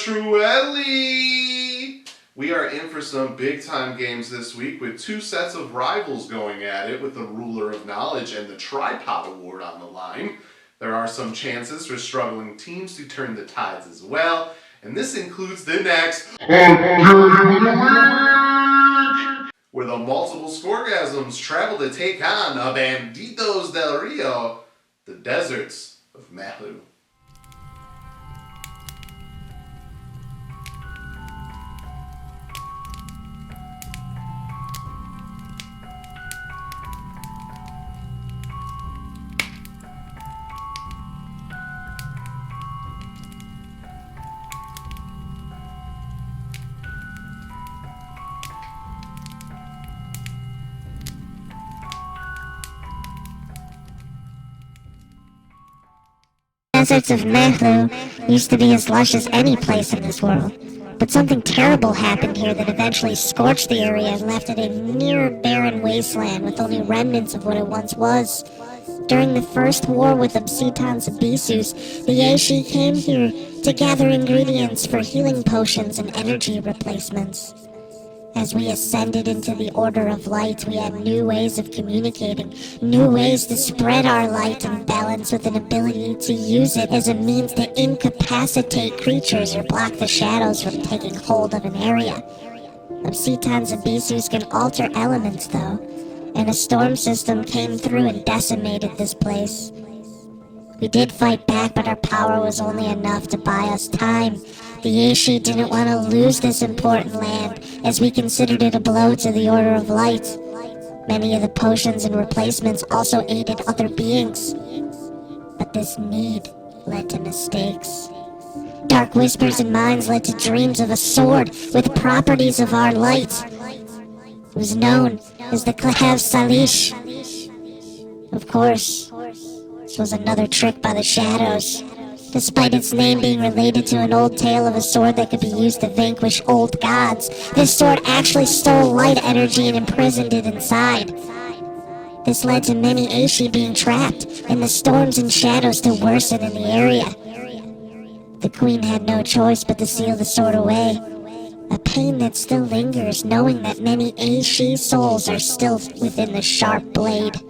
Truaillidh! We are in for some big-time games this week with two sets of rivals going at it with the Ruler of Knowledge and the Tripod Award on the line. There are some chances for struggling teams to turn the tides as well, and this includes the next where the multiple Scoregasms travel to take on the Banditos del Rio, the deserts of Meathlú. The deserts of Meathlú used to be as lush as any place in this world, but something terrible happened here that eventually scorched the area and left it a near barren wasteland with only remnants of what it once was. During the first war with Obsidian's Abyssus, the Aishi came here to gather ingredients for healing potions and energy replacements. As we ascended into the Order of Light, we had new ways of communicating, new ways to spread our light and balance with an ability to use it as a means to incapacitate creatures or block the shadows from taking hold of an area. Obsidian's Abyssus can alter elements though, and a storm system came through and decimated this place. We did fight back, but our power was only enough to buy us time. The Aishi didn't want to lose this important land, as we considered it a blow to the Order of Light. Many of the potions and replacements also aided other beings. But this need led to mistakes. Dark whispers and minds led to dreams of a sword with properties of our light. It was known as the Clav Salish. Of course, this was another trick by the shadows. Despite its name being related to an old tale of a sword that could be used to vanquish old gods, this sword actually stole light energy and imprisoned it inside. This led to many Aishi being trapped, and the storms and shadows to worsen in the area. The queen had no choice but to seal the sword away. A pain that still lingers, knowing that many Aishi souls are still within the sharp blade.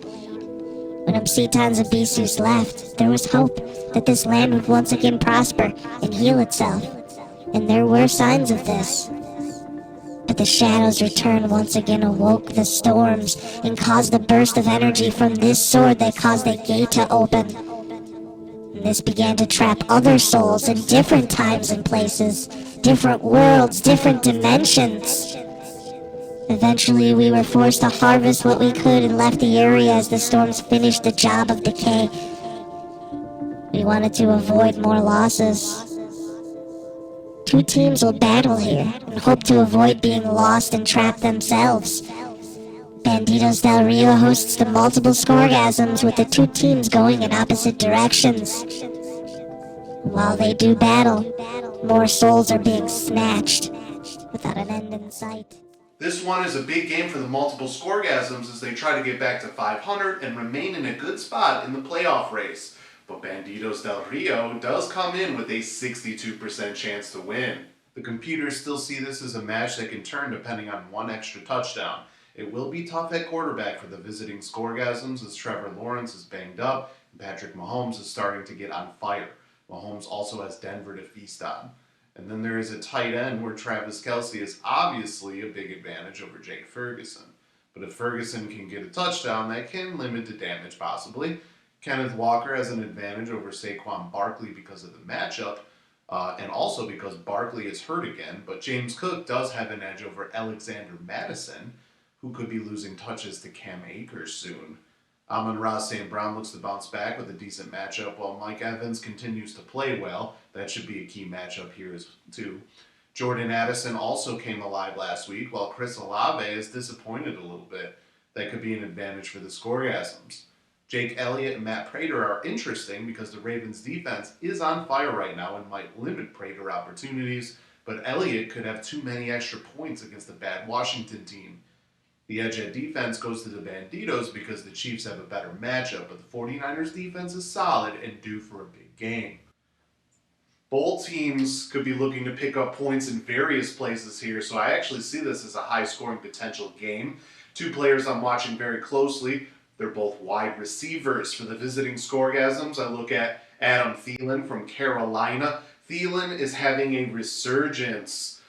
When Obsidian's Abyssus left, there was hope that this land would once again prosper and heal itself, and there were signs of this. But the shadow's return once again awoke the storms and caused a burst of energy from this sword that caused a gate to open. And this began to trap other souls in different times and places, different worlds, different dimensions. Eventually, we were forced to harvest what we could and left the area as the storms finished the job of decay. We wanted to avoid more losses. Two teams will battle here and hope to avoid being lost and trapped themselves. Banditos del Rio hosts the multiple Scoregasms with the two teams going in opposite directions. While they do battle, more souls are being snatched without an end in sight. This one is a big game for the multiple Scoregasms as they try to get back to 500 and remain in a good spot in the playoff race. But Banditos del Rio does come in with a 62% chance to win. The computers still see this as a match that can turn depending on one extra touchdown. It will be tough at quarterback for the visiting Scoregasms as Trevor Lawrence is banged up and Patrick Mahomes is starting to get on fire. Mahomes also has Denver to feast on. And then there is a tight end where Travis Kelce is obviously a big advantage over Jake Ferguson. But if Ferguson can get a touchdown, that can limit the damage possibly. Kenneth Walker has an advantage over Saquon Barkley because of the matchup, and also because Barkley is hurt again. But James Cook does have an edge over Alexander Madison, who could be losing touches to Cam Akers soon. Amon-Ra St. Brown looks to bounce back with a decent matchup, while Mike Evans continues to play well. That should be a key matchup here too. Jordan Addison also came alive last week, while Chris Olave is disappointed a little bit. That could be an advantage for the Scoregasms. Jake Elliott and Matt Prater are interesting because the Ravens' defense is on fire right now and might limit Prater opportunities, but Elliott could have too many extra points against a bad Washington team. The edge at defense goes to the Banditos because the Chiefs have a better matchup, but the 49ers defense is solid and due for a big game. Both teams could be looking to pick up points in various places here, so I actually see this as a high-scoring potential game. Two players I'm watching very closely. They're both wide receivers. For the visiting Scoregasms, I look at Adam Thielen from Carolina. Thielen is having a resurgence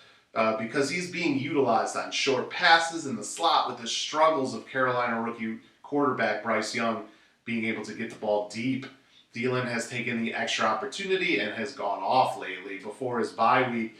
because he's being utilized on short passes in the slot with the struggles of Carolina rookie quarterback Bryce Young being able to get the ball deep. Thielen has taken the extra opportunity and has gone off lately. Before his bye week,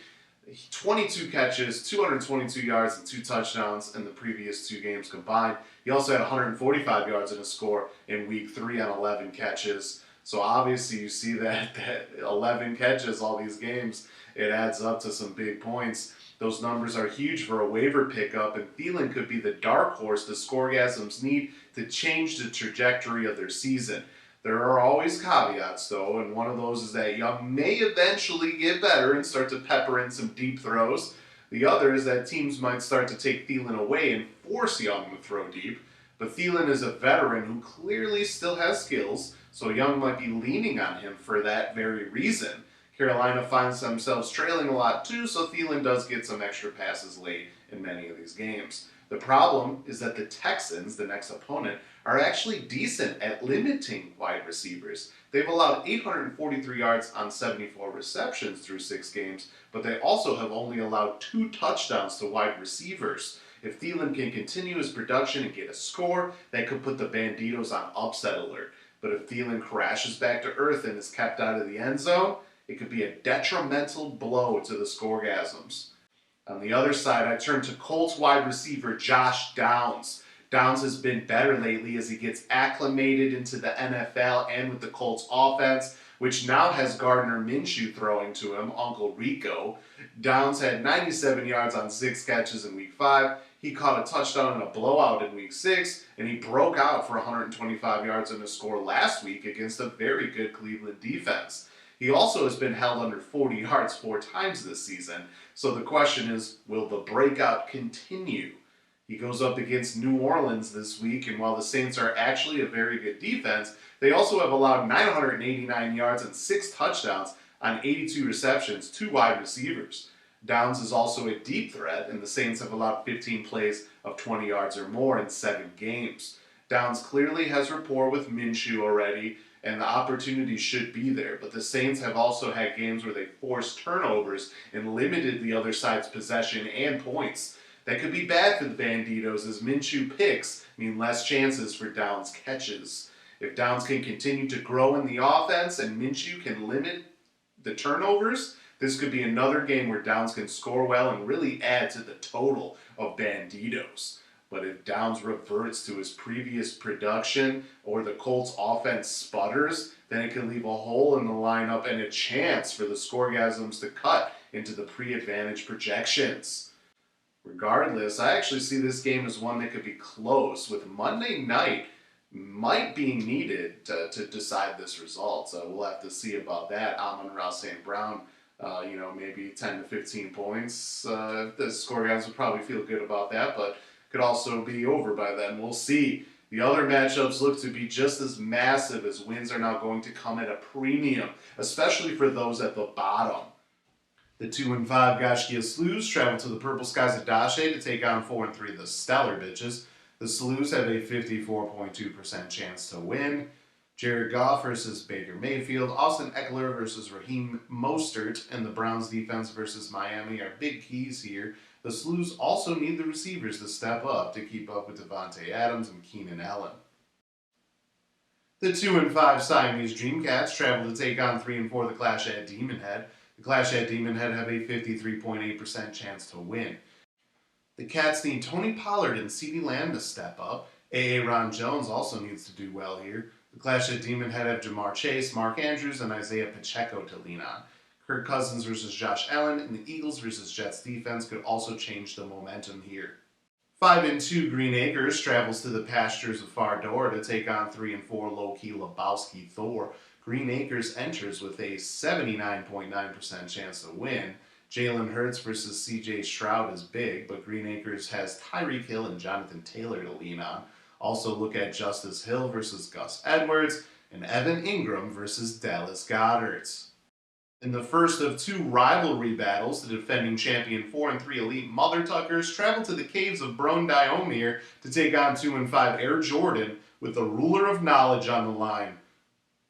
22 catches, 222 yards, and 2 touchdowns in the previous 2 games combined. He also had 145 yards in a score in week 3 on 11 catches. So obviously you see that 11 catches all these games, it adds up to some big points. Those numbers are huge for a waiver pickup, and Thielen could be the dark horse the Scoregasms need to change the trajectory of their season. There are always caveats, though, and one of those is that Young may eventually get better and start to pepper in some deep throws. The other is that teams might start to take Thielen away and force Young to throw deep. But Thielen is a veteran who clearly still has skills, so Young might be leaning on him for that very reason. Carolina finds themselves trailing a lot too, so Thielen does get some extra passes late in many of these games. The problem is that the Texans, the next opponent, are actually decent at limiting wide receivers. They've allowed 843 yards on 74 receptions through 6 games, but they also have only allowed 2 touchdowns to wide receivers. If Thielen can continue his production and get a score, that could put the Banditos on upset alert. But if Thielen crashes back to earth and is kept out of the end zone, it could be a detrimental blow to the Scoregasms. On the other side, I turn to Colts wide receiver Josh Downs. Downs has been better lately as he gets acclimated into the NFL and with the Colts offense, which now has Gardner Minshew throwing to him, Uncle Rico. Downs had 97 yards on 6 catches in week 5. He caught a touchdown in a blowout in week 6, and he broke out for 125 yards in a score last week against a very good Cleveland defense. He also has been held under 40 yards 4 times this season, so the question is, will the breakout continue? He goes up against New Orleans this week, and while the Saints are actually a very good defense, they also have allowed 989 yards and 6 touchdowns on 82 receptions to wide receivers. Downs is also a deep threat, and the Saints have allowed 15 plays of 20 yards or more in 7 games. Downs clearly has rapport with Minshew already, and the opportunity should be there. But the Saints have also had games where they forced turnovers and limited the other side's possession and points. That could be bad for the Banditos as Minshew picks mean less chances for Downs' catches. If Downs can continue to grow in the offense and Minshew can limit the turnovers, this could be another game where Downs can score well and really add to the total of Banditos. But if Downs reverts to his previous production or the Colts offense sputters, then it can leave a hole in the lineup and a chance for the Scoregasms to cut into the pre-advantage projections. Regardless, I actually see this game as one that could be close, with Monday night might be needed to decide this result. So we'll have to see about that. Amon-Ra St. Brown, maybe 10 to 15 points. The Scoregasms would probably feel good about that, but could also be over by then. We'll see. The other matchups look to be just as massive as wins are now going to come at a premium, especially for those at the bottom. The 2-5 Gashgia Slews travel to the Purple Skies of Dashe to take on 4-3 the Stellar Bitches. The Slews have a 54.2% chance to win. Jared Goff versus Baker Mayfield, Austin Eckler versus Raheem Mostert, and the Browns defense versus Miami are big keys here. The Slews also need the receivers to step up to keep up with Devontae Adams and Keenan Allen. The 2-5 Siamese Dreamcats travel to take on 3-4 the Clash at Demon Head. The Clash at Demon Head have a 53.8% chance to win. The Cats need Tony Pollard and CeeDee Lamb to step up. A.A. Ron Jones also needs to do well here. The Clash at Demon Head have Jamar Chase, Mark Andrews, and Isaiah Pacheco to lean on. Kirk Cousins versus Josh Allen and the Eagles versus Jets defense could also change the momentum here. 5-2 Green Acres travels to the pastures of Fardor to take on 3-4 low-key Lebowski Thor. Green Acres enters with a 79.9% chance to win. Jalen Hurts versus C.J. Stroud is big, but Green Acres has Tyreek Hill and Jonathan Taylor to lean on. Also look at Justice Hill versus Gus Edwards and Evan Ingram versus Dallas Goedert. In the first of two rivalry battles, the defending champion 4-3 elite Mother Tuckers travel to the caves of Brone Diomir to take on 2-5 Air Jordan with the ruler of knowledge on the line.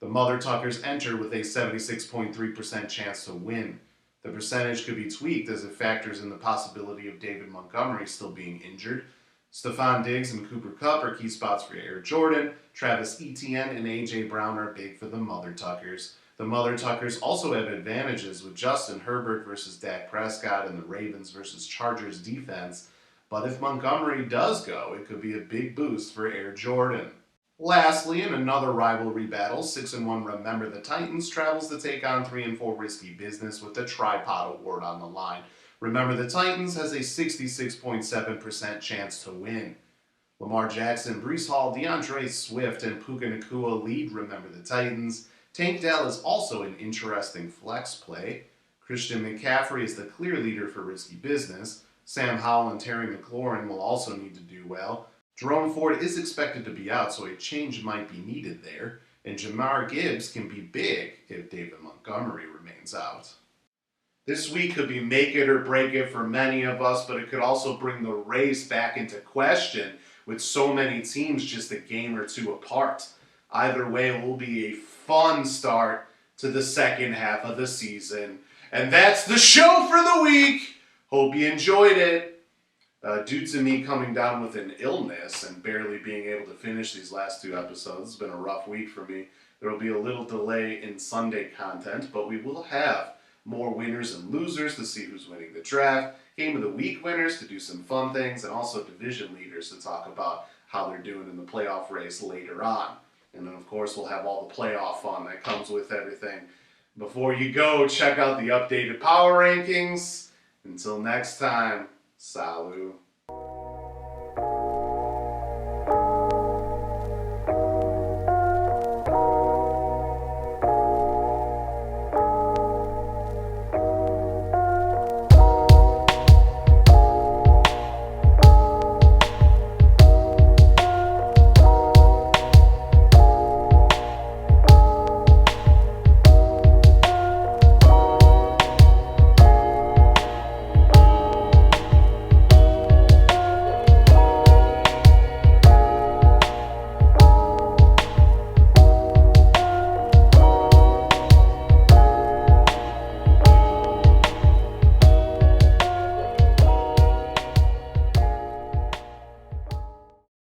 The Mother Tuckers enter with a 76.3% chance to win. The percentage could be tweaked as it factors in the possibility of David Montgomery still being injured. Stephon Diggs and Cooper Kupp are key spots for Air Jordan. Travis Etienne and A.J. Brown are big for the Mother Tuckers. The Mother Tuckers also have advantages with Justin Herbert versus Dak Prescott and the Ravens versus Chargers defense, but if Montgomery does go, it could be a big boost for Air Jordan. Lastly, in another rivalry battle, 6-1 Remember the Titans travels to take on 3-4 Risky Business with the Tripod Award on the line. Remember the Titans has a 66.7% chance to win. Lamar Jackson, Breece Hall, DeAndre Swift, and Puka Nacua lead Remember the Titans. Tank Dell is also an interesting flex play. Christian McCaffrey is the clear leader for Risky Business. Sam Howell and Terry McLaurin will also need to do well. Jerome Ford is expected to be out, so a change might be needed there. And Jamar Gibbs can be big if David Montgomery remains out. This week could be make it or break it for many of us, but it could also bring the race back into question with so many teams just a game or two apart. Either way, it will be a fun start to the second half of the season. And that's the show for the week. Hope you enjoyed it. Due to me coming down with an illness and barely being able to finish these last two episodes, it's been a rough week for me. There will be a little delay in Sunday content, but we will have more winners and losers to see who's winning the draft, Game of the Week winners to do some fun things, and also division leaders to talk about how they're doing in the playoff race later on. And then, of course, we'll have all the playoff fun that comes with everything. Before you go, check out the updated power rankings. Until next time, salut.